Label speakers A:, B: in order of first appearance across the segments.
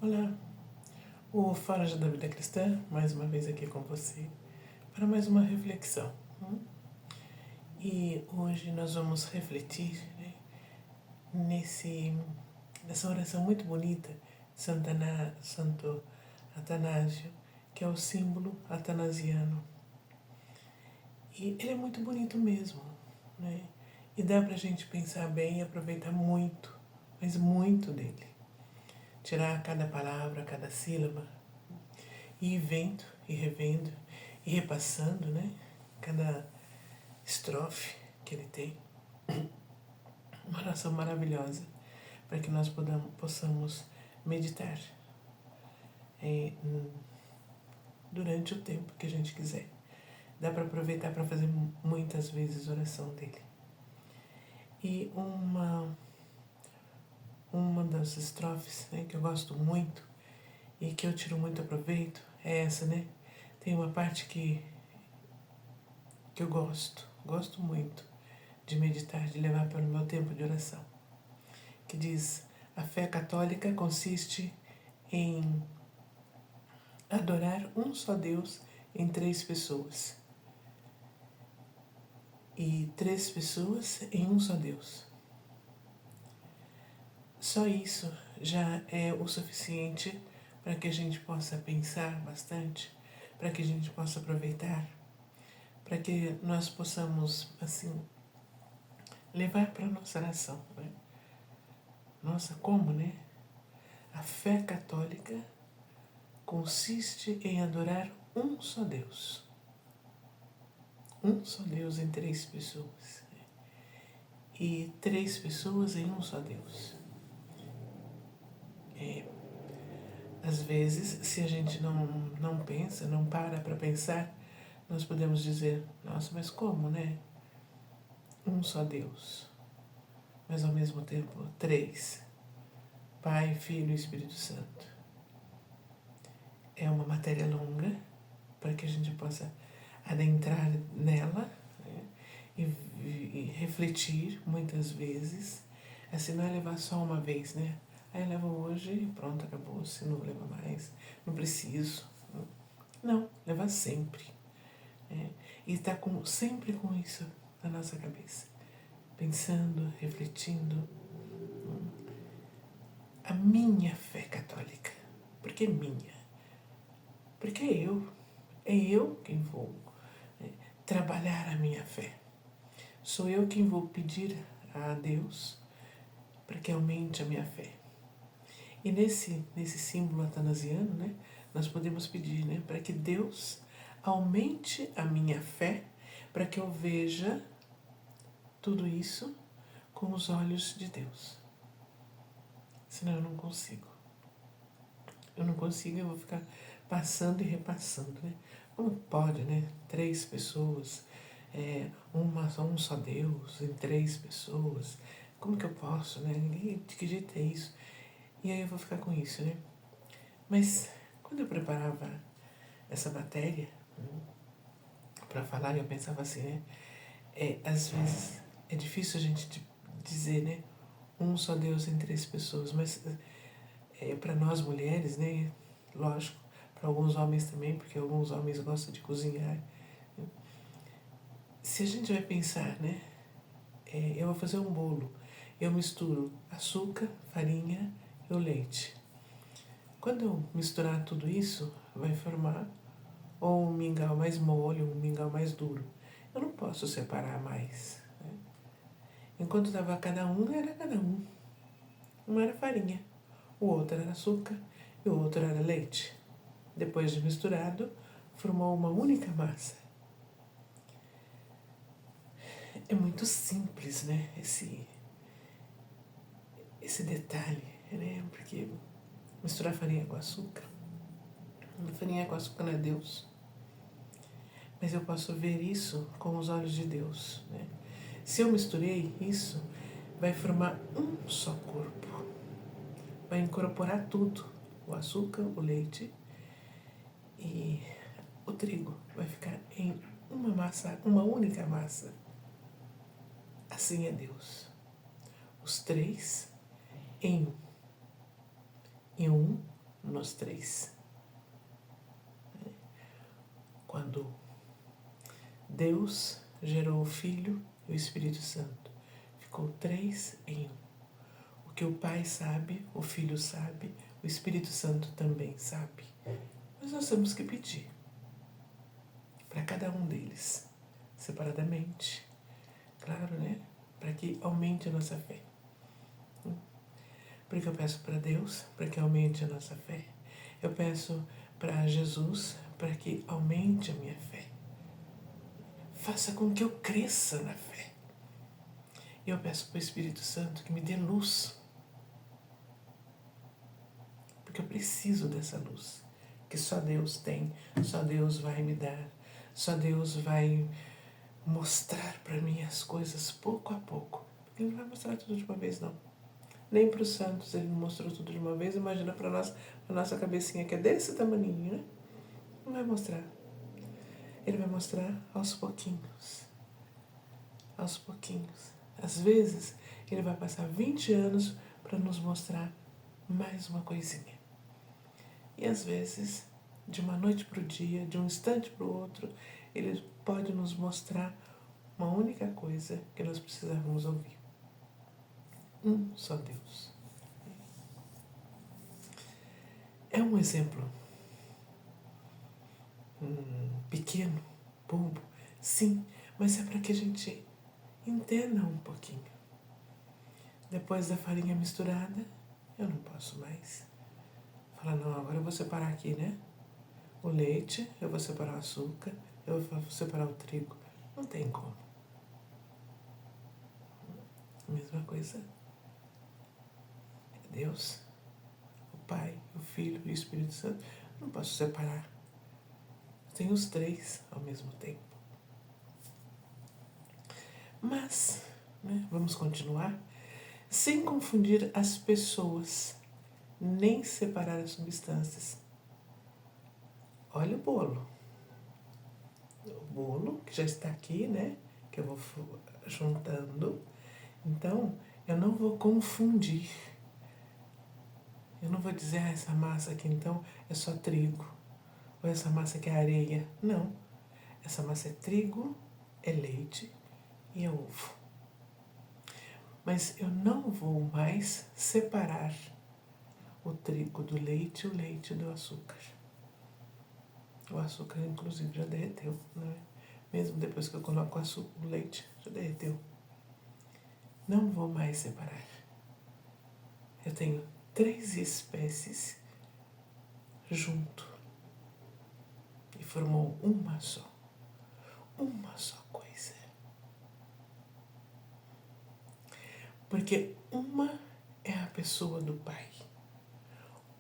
A: Olá, o Fala da Vida Cristã, mais uma vez aqui com você, para mais uma reflexão. E hoje nós vamos refletir nessa oração muito bonita de Santo Atanásio, que é o símbolo atanasiano. E ele é muito bonito mesmo, né? E dá pra gente pensar bem e aproveitar muito, mas muito dele. Tirar cada palavra, cada sílaba, e ir vendo, e revendo, e repassando, né? Cada estrofe que ele tem. Uma oração maravilhosa para que nós possamos meditar durante o tempo que a gente quiser. Dá para aproveitar para fazer muitas vezes oração dele. E uma das estrofes, né, que eu gosto muito e que eu tiro muito proveito é essa, né? Tem uma parte que eu gosto muito de meditar, de levar para o meu tempo de oração, que diz: a fé católica consiste em adorar um só Deus em três pessoas, e três pessoas em um só Deus. Só isso já é o suficiente para que a gente possa pensar bastante, para que a gente possa aproveitar, para que nós possamos, assim, levar para a nossa oração, né? Nossa, como, né? A fé católica consiste em adorar um só Deus. Um só Deus em três pessoas. E três pessoas em um só Deus. Às vezes, se a gente não pensa, não para pensar, nós podemos dizer: nossa, mas como, né? Um só Deus. Mas ao mesmo tempo, três. Pai, Filho e Espírito Santo. É uma matéria longa para que a gente possa adentrar nela, né? e refletir muitas vezes. Assim, não é levar só uma vez, né? Aí eu levo hoje e pronto, acabou. Se não leva mais, não preciso. Não, leva sempre. E está sempre com isso na nossa cabeça. Pensando, refletindo. A minha fé católica. Por que minha? Porque é eu quem vou trabalhar a minha fé. Sou eu quem vou pedir a Deus para que aumente a minha fé. E nesse símbolo atanasiano, né, nós podemos pedir, né, para que Deus aumente a minha fé, para que eu veja tudo isso com os olhos de Deus. Senão eu não consigo. Eu não consigo, eu vou ficar passando e repassando, né? Como pode, né? Três pessoas, um só Deus, em três pessoas. Como que eu posso, né? De que jeito é isso? E aí eu vou ficar com isso, né? Mas quando eu preparava essa matéria para falar, eu pensava assim, né? Às vezes é difícil a gente dizer, né? Um só Deus em três pessoas, mas para nós mulheres, né? Lógico, para alguns homens também, porque alguns homens gostam de cozinhar. Se a gente vai pensar, né? Eu vou fazer um bolo. Eu misturo açúcar, farinha e o leite. Quando eu misturar tudo isso, vai formar ou um mingau mais mole, ou um mingau mais duro. Eu não posso separar mais. Né? Enquanto estava cada um, era cada um. Um era farinha, o outro era açúcar e o outro era leite. Depois de misturado, formou uma única massa. É muito simples, né? Esse detalhe, né? Porque misturar farinha com açúcar, farinha com açúcar não é Deus. Mas eu posso ver isso com os olhos de Deus, né? Se eu misturei isso, vai formar um só corpo. Vai incorporar tudo. O açúcar, o leite e o trigo. Vai ficar em uma massa, uma única massa. Assim é Deus. Os três em um. E um nos três. Quando Deus gerou o Filho e o Espírito Santo, ficou 3 em 1. O que o Pai sabe, o Filho sabe, o Espírito Santo também sabe. Mas nós temos que pedir para cada um deles, separadamente, claro, né? Para que aumente a nossa fé. Porque eu peço para Deus para que aumente a nossa fé. Eu peço para Jesus para que aumente a minha fé. Faça com que eu cresça na fé. E eu peço para o Espírito Santo que me dê luz. Porque eu preciso dessa luz. Que só Deus tem, só Deus vai me dar. Só Deus vai mostrar para mim as coisas pouco a pouco. Porque Ele não vai mostrar tudo de uma vez, não. Nem para os santos Ele não mostrou tudo de uma vez. Imagina para a nossa cabecinha que é desse tamaninho, né? Não vai mostrar. Ele vai mostrar aos pouquinhos. Aos pouquinhos. Às vezes, Ele vai passar 20 anos para nos mostrar mais uma coisinha. E às vezes, de uma noite para o dia, de um instante para o outro, Ele pode nos mostrar uma única coisa que nós precisávamos ouvir. Só Deus. É um exemplo pequeno, bobo, sim, mas é para que a gente entenda um pouquinho. Depois da farinha misturada, eu não posso mais falar, não, agora eu vou separar aqui, né? O leite, eu vou separar o açúcar, eu vou separar o trigo. Não tem como. A mesma coisa é Deus, o Pai, o Filho e o Espírito Santo. Não posso separar. Tem os 3 ao mesmo tempo. Mas, né, vamos continuar, sem confundir as pessoas, nem separar as substâncias. Olha o bolo. O bolo que já está aqui, né? Que eu vou juntando. Então, eu não vou confundir. Eu não vou dizer, essa massa aqui então é só trigo. Ou essa massa aqui é areia. Não. Essa massa é trigo, é leite e é ovo. Mas eu não vou mais separar o trigo do leite e o leite do açúcar. O açúcar, inclusive, já derreteu, né? Mesmo depois que eu coloco o açúcar, o leite já derreteu. Não vou mais separar. Eu tenho 3 espécies junto e formou uma só coisa. Porque uma é a pessoa do Pai,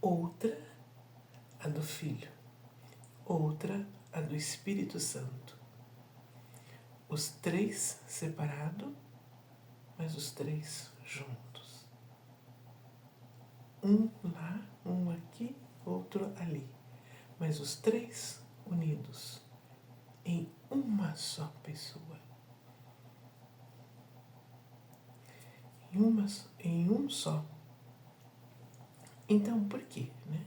A: outra a do Filho, outra a do Espírito Santo. Os 3 separados, mas os 3 juntos. Um lá, um aqui, outro ali. Mas os 3 unidos em uma só pessoa. Em um só. Então, por quê, né?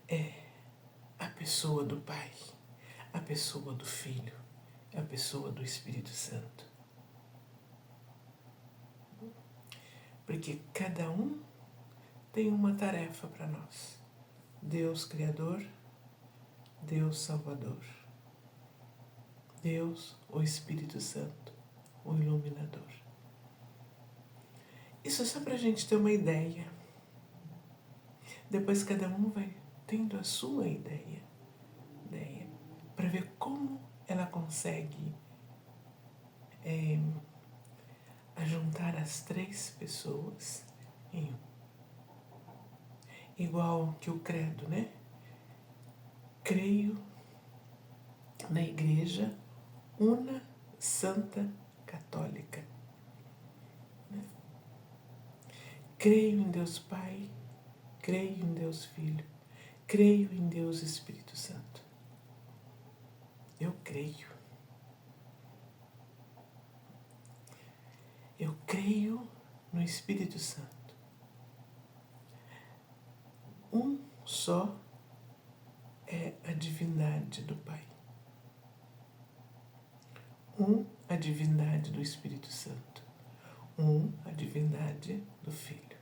A: É a pessoa do Pai, a pessoa do Filho, a pessoa do Espírito Santo. Porque cada um tem uma tarefa para nós. Deus Criador, Deus Salvador, Deus, o Espírito Santo, o Iluminador. Isso é só para a gente ter uma ideia. Depois cada um vai tendo a sua ideia para ver como ela consegue ajuntar as 3 pessoas em um. Igual que o credo, né? Creio na Igreja Una Santa Católica. Creio em Deus Pai, creio em Deus Filho, creio em Deus Espírito Santo. Eu creio. Eu creio no Espírito Santo. um só é a divindade do Pai. Um, a divindade do Espírito Santo. Um, a divindade do Filho.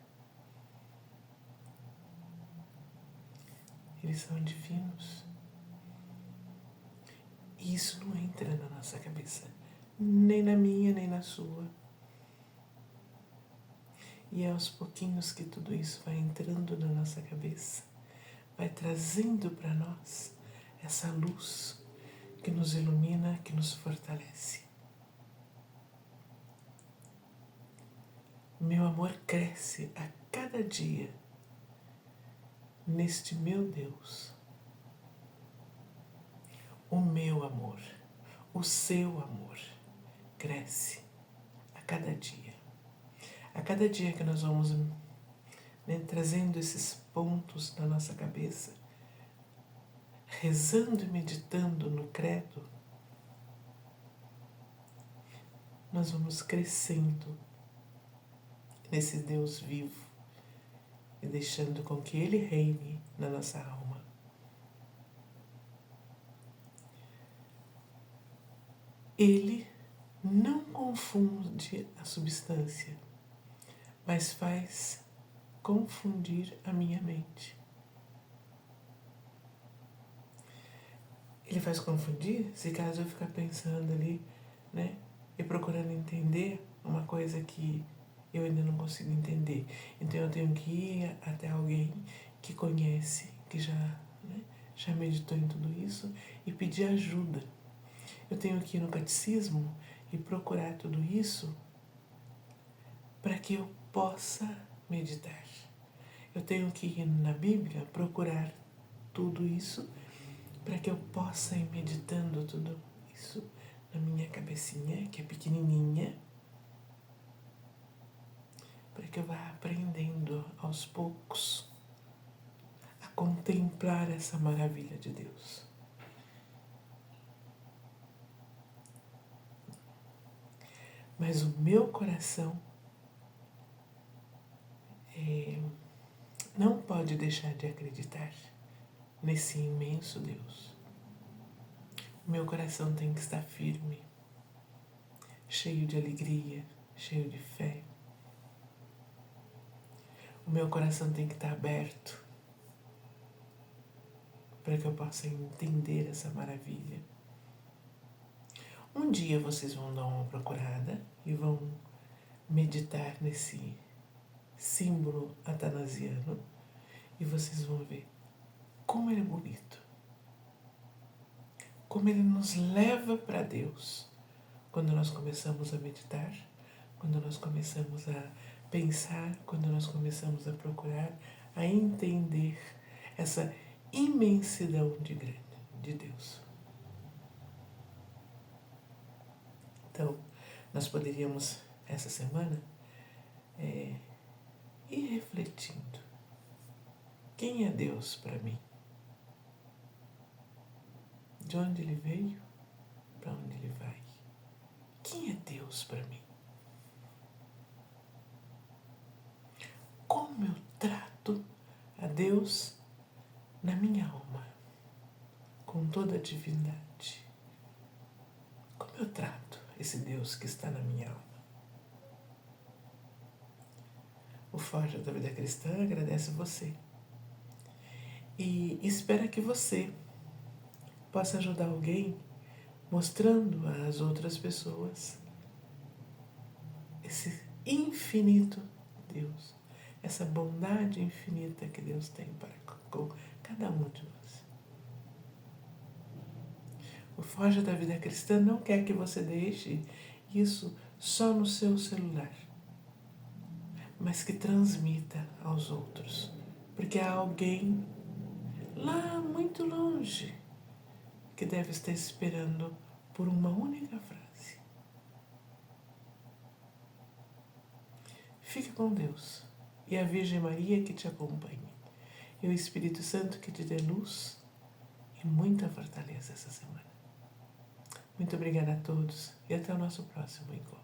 A: Eles são divinos. E isso não entra na nossa cabeça, nem na minha, nem na sua. E é aos pouquinhos que tudo isso vai entrando na nossa cabeça, vai trazendo para nós essa luz que nos ilumina, que nos fortalece. Meu amor cresce a cada dia neste meu Deus. O meu amor, o seu amor cresce a cada dia. A cada dia que nós vamos trazendo esses pontos na nossa cabeça, rezando e meditando no credo, nós vamos crescendo nesse Deus vivo e deixando com que Ele reine na nossa alma. Ele não confunde a substância, mas faz confundir a minha mente. Ele faz confundir se caso eu ficar pensando ali, né, e procurando entender uma coisa que eu ainda não consigo entender. Então eu tenho que ir até alguém que conhece, que já meditou em tudo isso e pedir ajuda. Eu tenho que ir no catecismo e procurar tudo isso para que eu possa meditar. Eu tenho que ir na Bíblia procurar tudo isso para que eu possa ir meditando tudo isso na minha cabecinha, que é pequenininha, para que eu vá aprendendo aos poucos a contemplar essa maravilha de Deus. Mas o meu coração não pode deixar de acreditar nesse imenso Deus. O meu coração tem que estar firme, cheio de alegria, cheio de fé. O meu coração tem que estar aberto para que eu possa entender essa maravilha. Um dia vocês vão dar uma procurada e vão meditar nesse símbolo atanasiano e vocês vão ver como ele é bonito, como ele nos leva para Deus quando nós começamos a meditar, quando nós começamos a pensar, quando nós começamos a procurar, a entender essa imensidão de Deus. Então, nós poderíamos, essa semana, ir refletindo. Quem é Deus para mim? De onde Ele veio? Para onde Ele vai? Quem é Deus para mim? Como eu trato a Deus na minha alma, com toda a divindade? Como eu trato esse Deus que está na minha alma? O Forja da Vida Cristã agradece você e espera que você possa ajudar alguém mostrando às outras pessoas esse infinito Deus, essa bondade infinita que Deus tem para com cada um de nós. O Forja da Vida Cristã não quer que você deixe isso só no seu celular, mas que transmita aos outros, porque há alguém lá muito longe que deve estar esperando por uma única frase. Fique com Deus e a Virgem Maria que te acompanhe, e o Espírito Santo que te dê luz e muita fortaleza essa semana. Muito obrigada a todos e até o nosso próximo encontro.